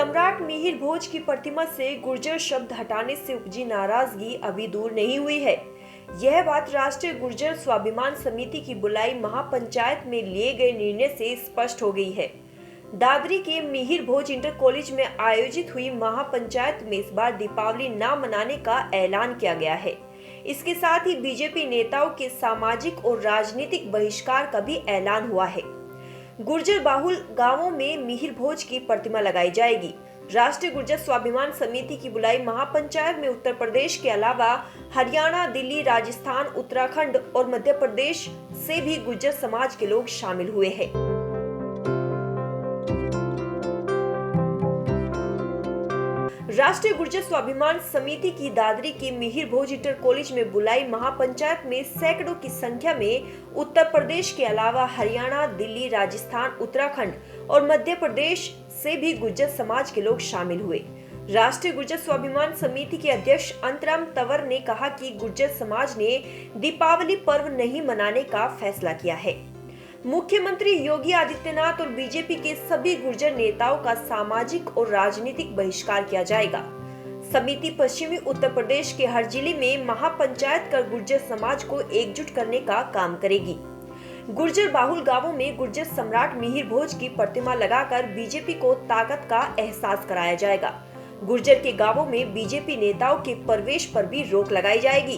सम्राट मिहिर भोज की प्रतिमा से गुर्जर शब्द हटाने से उपजी नाराजगी अभी दूर नहीं हुई है। यह बात राष्ट्रीय गुर्जर स्वाभिमान समिति की बुलाई महापंचायत में लिए गए निर्णय से स्पष्ट हो गई है। दादरी के मिहिर भोज इंटर कॉलेज में आयोजित हुई महापंचायत में इस बार दीपावली न मनाने का ऐलान किया गया है। इसके साथ ही बीजेपी नेताओं के सामाजिक और राजनीतिक बहिष्कार का भी ऐलान हुआ है। गुर्जर बाहुल गांवों में मिहिर भोज की प्रतिमा लगाई जाएगी। राष्ट्रीय गुर्जर स्वाभिमान समिति की बुलाई महापंचायत में उत्तर प्रदेश के अलावा हरियाणा, दिल्ली, राजस्थान, उत्तराखंड और मध्य प्रदेश से भी गुर्जर समाज के लोग शामिल हुए हैं। राष्ट्रीय गुर्जर स्वाभिमान समिति की दादरी के मिहिर भोज इंटर कॉलेज में बुलाई महापंचायत में सैकड़ों की संख्या में उत्तर प्रदेश के अलावा हरियाणा, दिल्ली, राजस्थान, उत्तराखंड और मध्य प्रदेश से भी गुर्जर समाज के लोग शामिल हुए। राष्ट्रीय गुर्जर स्वाभिमान समिति के अध्यक्ष अंतराम तंवर ने कहा कि गुर्जर समाज ने दीपावली पर्व नहीं मनाने का फैसला किया है। मुख्यमंत्री योगी आदित्यनाथ और बीजेपी के सभी गुर्जर नेताओं का सामाजिक और राजनीतिक बहिष्कार किया जाएगा। समिति पश्चिमी उत्तर प्रदेश के हर जिले में महापंचायत कर गुर्जर समाज को एकजुट करने का काम करेगी। गुर्जर बाहुल गांवों में गुर्जर सम्राट मिहिर भोज की प्रतिमा लगाकर बीजेपी को ताकत का एहसास कराया जाएगा। गुर्जर के गांवों में बीजेपी नेताओं के प्रवेश पर भी रोक लगाई जाएगी।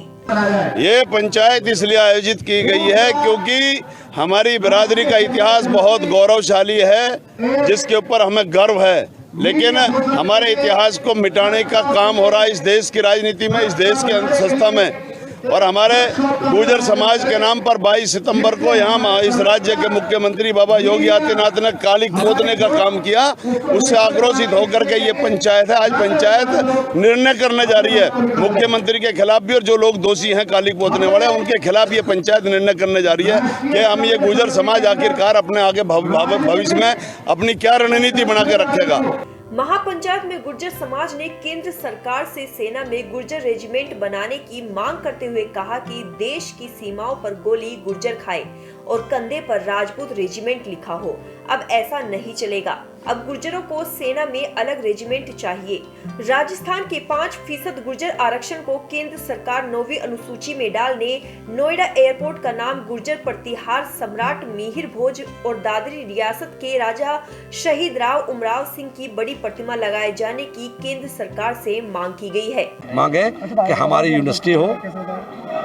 ये पंचायत इसलिए आयोजित की गई है क्योंकि हमारी बिरादरी का इतिहास बहुत गौरवशाली है, जिसके ऊपर हमें गर्व है। लेकिन हमारे इतिहास को मिटाने का काम हो रहा है इस देश की राजनीति में, इस देश की संस्था में। और हमारे गुर्जर समाज के नाम पर 22 सितंबर को यहाँ इस राज्य के मुख्यमंत्री बाबा योगी आदित्यनाथ ने काली खोदने का काम किया। उससे आक्रोशित होकर के ये पंचायत है, आज पंचायत निर्णय करने जा रही है मुख्यमंत्री के खिलाफ भी, और जो लोग दोषी हैं काली खोदने वाले उनके खिलाफ ये पंचायत निर्णय करने जा रही है कि हम ये गुर्जर समाज आखिरकार अपने आगे भविष्य में अपनी क्या रणनीति बना के रखेगा। महापंचायत में गुर्जर समाज ने केंद्र सरकार से सेना में गुर्जर रेजिमेंट बनाने की मांग करते हुए कहा कि देश की सीमाओं पर गोली गुर्जर खाए और कंधे पर राजपूत रेजिमेंट लिखा हो। अब ऐसा नहीं चलेगा। अब गुर्जरों को सेना में अलग रेजिमेंट चाहिए। राजस्थान के 5% गुर्जर आरक्षण को केंद्र सरकार 9वीं अनुसूची में डालने, नोएडा एयरपोर्ट का नाम गुर्जर प्रतिहार सम्राट मिहिर भोज और दादरी रियासत के राजा शहीद राव उमराव सिंह की बड़ी प्रतिमा लगाए जाने की केंद्र सरकार से मांग की गई है। मांग है कि हमारी यूनिवर्सिटी हो,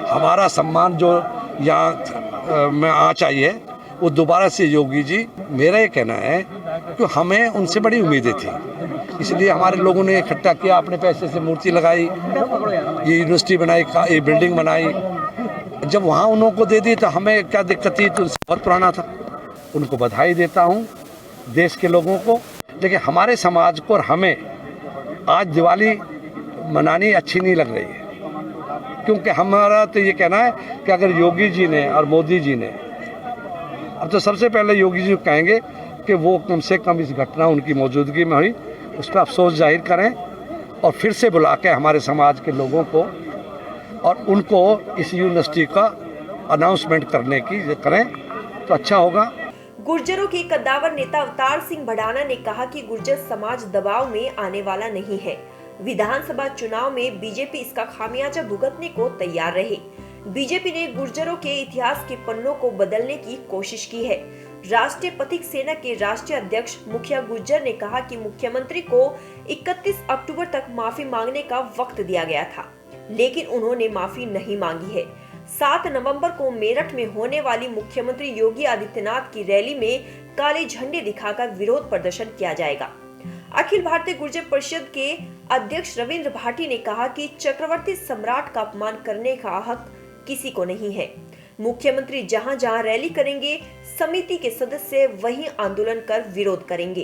हमारा सम्मान जो यहाँ में आ चाहिए वो दोबारा से योगी जी, मेरा ये कहना है कि हमें उनसे बड़ी उम्मीदें थी, इसलिए हमारे लोगों ने इकट्ठा किया, अपने पैसे से मूर्ति लगाई, ये यूनिवर्सिटी बनाई, ये बिल्डिंग बनाई। जब वहाँ उनको दे दी तो हमें क्या दिक्कत थी, तो बहुत पुराना था। उनको बधाई देता हूँ देश के लोगों को, लेकिन हमारे समाज को और हमें आज दिवाली मनानी अच्छी नहीं लग रही है, क्योंकि हमारा तो ये कहना है कि अगर योगी जी ने और मोदी जी ने, अब तो सबसे पहले योगी जी कहेंगे कि वो कम से कम इस घटना उनकी मौजूदगी में हुई उस पर अफसोस जाहिर करें और फिर से बुला के हमारे समाज के लोगों को और उनको इस यूनिवर्सिटी का अनाउंसमेंट करने की करें तो अच्छा होगा। गुर्जरों के कद्दावर नेता अवतार सिंह भड़ाना ने कहा कि गुर्जर समाज दबाव में आने वाला नहीं है। विधानसभा चुनाव में बीजेपी इसका खामियाजा भुगतने को तैयार रहे। बीजेपी ने गुर्जरों के इतिहास के पन्नों को बदलने की कोशिश की है। राष्ट्रीय पथिक सेना के राष्ट्रीय अध्यक्ष मुखिया गुर्जर ने कहा कि मुख्यमंत्री को 31 अक्टूबर तक माफी मांगने का वक्त दिया गया था, लेकिन उन्होंने माफी नहीं मांगी है। 7 नवंबर को मेरठ में होने वाली मुख्यमंत्री योगी आदित्यनाथ की रैली में काले झंडे दिखाकर विरोध प्रदर्शन किया जाएगा। अखिल भारतीय गुर्जर परिषद के अध्यक्ष रविंद्र भाटी ने कहा कि चक्रवर्ती सम्राट का अपमान करने का हक किसी को नहीं है। मुख्यमंत्री जहां जहां रैली करेंगे, समिति के सदस्य वहीं आंदोलन कर विरोध करेंगे।